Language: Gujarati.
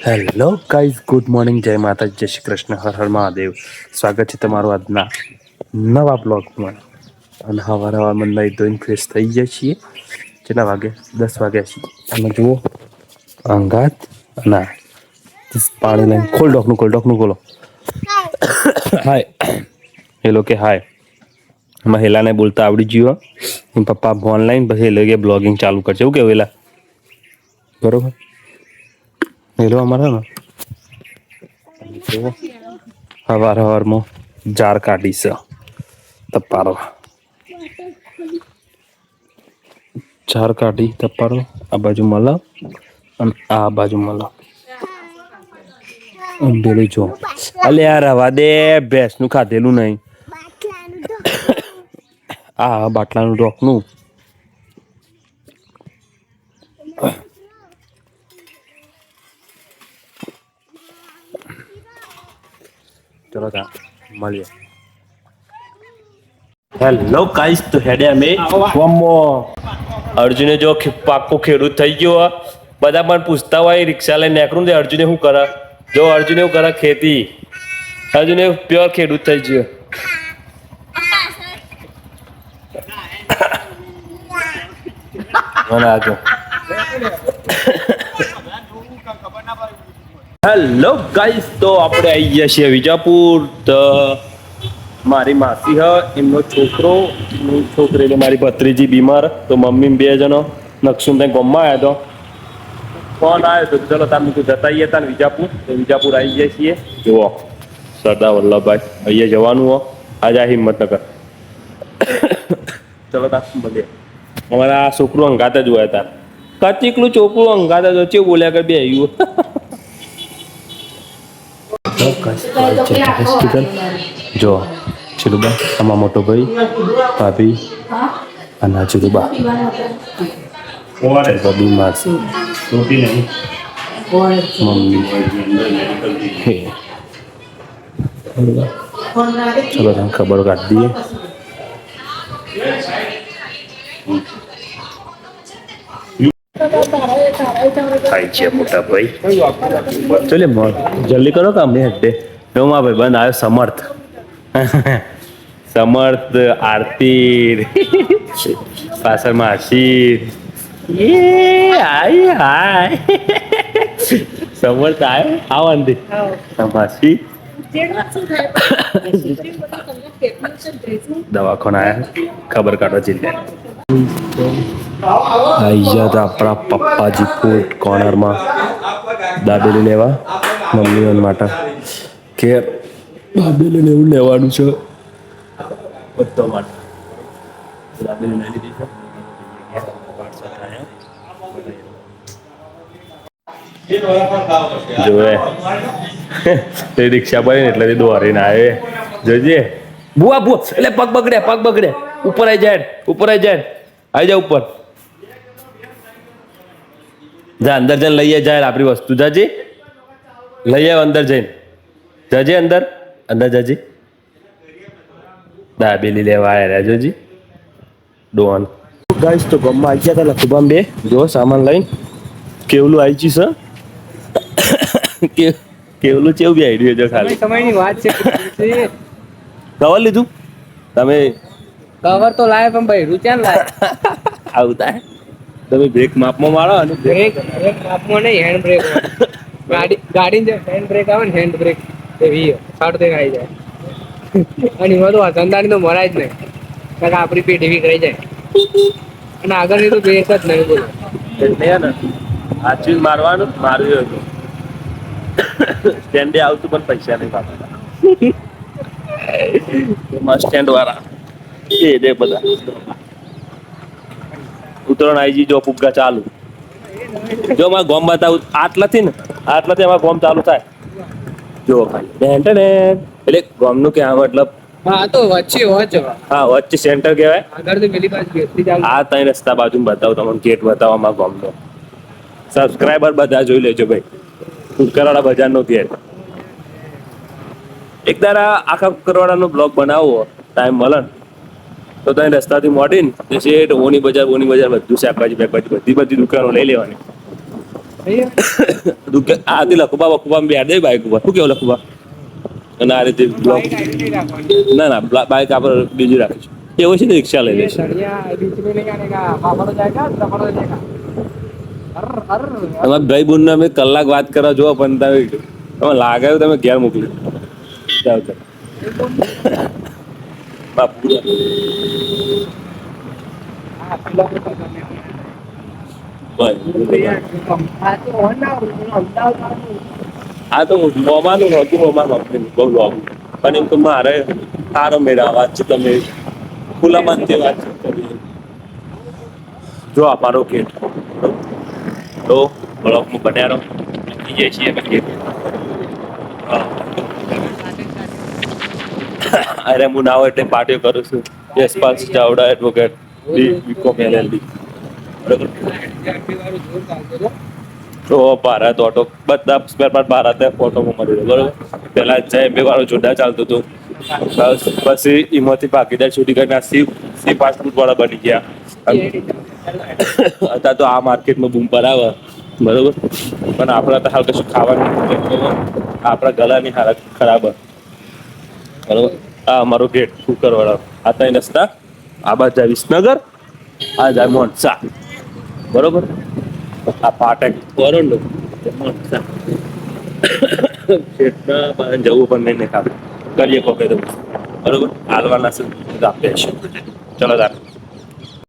હેલો ગાઈઝ, ગુડ મોર્નિંગ, જય માતા, જય શ્રી કૃષ્ણ, હર હર મહાદેવ. સ્વાગત છે તમારું આજના નવા બ્લોગમાં. અને હવારમાં નાઈ ધોઈને ફ્રેશ થઈ ગયા છીએ. કેટલા વાગે? 10 વાગ્યા છીએ. અને જુઓ અંગાત ના પાણી લઈને ખોલ ડોકનું ખોલો. હાય હેલો કે હાય. હેલાને બોલતા આવડી ગયું. પપ્પા ઓનલાઈન પછી બ્લોગિંગ ચાલુ કરશે. એવું કેવું હેલા? બરોબર. હેલો અમારા હવારમાં જાર કાઢી છે તપારો. ચાર કાઢી તપાડો. આ બાજુ મળ અને આ બાજુ મળ. પેલું જો અલ્યા રવા દે, ભેંસ નું ખાધેલું નહીં. આ બાટલાનું ઢોકનું. ચલો તા મળીએ. હેલો ગાઈસ, તો હેડે અમે અર્જુને જો પાક્કો ખેડૂત થઈ ગયો. બધા પણ પૂછતા હોય રિક્ષા લઈને નીકળું દે અર્જુને શું કરે. જો અર્જુન એવું કરે ખેતી. અર્જુન એવું પ્યોર ખેડૂત થઈ ગયો. હેલો ગાઈસ, તો આપણે આવી ગયા છીએ વિજાપુર. તો મારી માસી હ એમનો છોકરો એટલે મારી ભત્રીજી બીમાર. તો મમ્મી બે જણો નકશુન ત્યાં ગામમાં આવ્યા તો ફોન આવ્યો તો ચલો તમે જતા આવીએ તા વિજાપુર. તો વિજાપુર આવી ગયા છીએ. જુઓ સરદાર વલ્લભભાઈ અહીંયા જવાનું હો. આજે આ હિંમતનગર. ચલો તા મળીએ. અમારા છોકરું અંગાત જ હોય તાર કચીકલું ચોકલું અંગાત જ ચેવું બોલ્યા કર બે આવ્યું. જો ચિલુબા, આમાં મોટો ભાઈ, ભાભી અને ચિલુબા બીમાર છે. મમ્મી ચલો તમે ખબર કાઢી દઈએ. થાય છે મોટા ભાઈ. ચલે જલ્દી કરો કામ નહીં હટે. નવમા ભાઈ બંધ આવ્યો સમર્થ. સમર્થ, આરતી પાછળમાં આશીર. હાય હાય સમર્થ આવ્યો. આવંદી માસી દવાખાના આવ્યા ખબર કાઢવા જિલ્લા. અહીંયા તો આપણા પપ્પાજી ફૂડ કોર્નરમાં દાબેલી લેવા મમ્મીઓ માટે કે દાબેલીને એવું લેવાનું છે બધા માટે. દાબેલી લઈ લીધી છે. જોવે રિક્ષા પર ને એટલે દોરીને આવે. જોજે બુઆ એટલે પગ બગડે ઉપર આવી જાય આવી જા ઉપર જા અંદર જઈને લઈએ જાય આપણી વસ્તુ. જાજી લઈ આવ અંદર જઈને. જજે અંદર જજી દાબેલી લેવા આવ્યા જોજી ડોન. ગાઈસ તો ગમમાં આવી ગયા હતા લખુબામ બે. જો સામાન લઈને કેવલું આવી છે સર. કેવલું ચેવું બી આઈડિયો જો ખાલી સમયની વાત છે. કવર લીધું તમે? કવર તો લાવે પણ ભાઈ રૂચાન લાવે. આવતા તમે બ્રેક માપમાં મારો અને બ્રેક માપમાં નહીં, હેન્ડ બ્રેક. ગાડી જે હેન્ડ બ્રેક આવે ને હેન્ડ બ્રેક એવી સાડું તે આવી જાય. અને એમાં તો ધંધાની તો મરાય જ નહીં કારણ આપણી પેઢી એવી કરી જાય. અને આગળની તો બ્રેક જ નહીં બોલો ને આચી મારવાનું માર્યું હતું. સ્ટેન્ડે આવતું પણ પૈસા નહીં પાડતા. સ્ટેન્ડ વાળા એ દે બધા ઉતરણ આઈજી જો ફુગ્ગા ચાલુ. જો મારા ગોમ બતાવું આટલાથી અમારા ગોમ ચાલુ થાય. જો ખાલી એટલે ગોમનું કે મતલબ હા તો વચ્ચે હા વચ્ચે સેન્ટર કહેવાય. આગળ પેલી બાજુ આ ત્રણ રસ્તા બાજુ બતાવું તમને ગેટ બતાવો અમારા ગોમનો. સબસ્ક્રાઈબર બધા જોઈ લેજો ભાઈ. કુકરવાડા બજારનો ગેટ. એક દાડા આખા કુકરવાડાનો બ્લોગ બનાવવો ટાઈમ મળે તો ત્યાં રસ્તાથી મોડીને શેઠ ઓની બજાર બધું શાકભાજી બધી દુકાનો લઈ લેવાની. આથી લખુબા વખુબા બે દે બાઈક ઉપર શું કેવું લખુબા અને આ રીતે બ્લોક બાઈક આડી નહીં રાખવાની. ના બાઈક આપણે બીજી રાખીશું એવું છે ને રિક્ષા લઈ ये લઈશું सड़िया बीच में नहीं आने का पापड़ हो जाएगा पापड़ हो जाएगा अर તમારા ભાઈ બહેનને અમે કલાક વાત કરવા જોવો પણ તમે લાગે તમે ઘેર મોકલી જાઓ તો. બાપુ हाँ पिला को पता नहीं ભાઈ हाँ तो होना अमदावाद આ તો મોમાનું નહોતું મોમાનું બહુ લોંગ પણ એમ તો મારે સારો મેળા વાતચીત તમે ખુલ્લા મનથી વાતચીત કરી જો આ મારો ગેટ તો બ્લોકમાં બન્યા રહો જઈએ છીએ અમે ગેટ અરે હું ના હોય એટલે પાર્ટીઓ કરું છું Yashpal Chavda advocate BCom LLB બરોબર તો ભારત ઓટો બધા સ્પેર પાર્ટ ભારત ઓટોમાં મળી રહ્યો બરોબર પહેલા JMB વાળું જોરદાર ચાલતું હતું પછી એમાંથી ભાગીદાર છૂટી કરીને સી ફાસ્ટફૂડ વાળા બની ગયા અત્યારે તો આ માર્કેટમાં બૂમ પર આવે બરોબર પણ આપણા તો હાલ કશું ખાવાનું આપણા ગળાની હાલત ખરાબ બરોબર આ અમારો ગેટ કુકર વાળા આ ત્રણ રસ્તા આ બાજુ જાય વિસનગર આ જાય મોનસા બરોબર આ પાટક વરોંડો મોનસા ગેટના જવું પણ નહીં ખાતું કરીએ કોકે તો બરોબર હાલવાના છે આપે છે ચલો તાર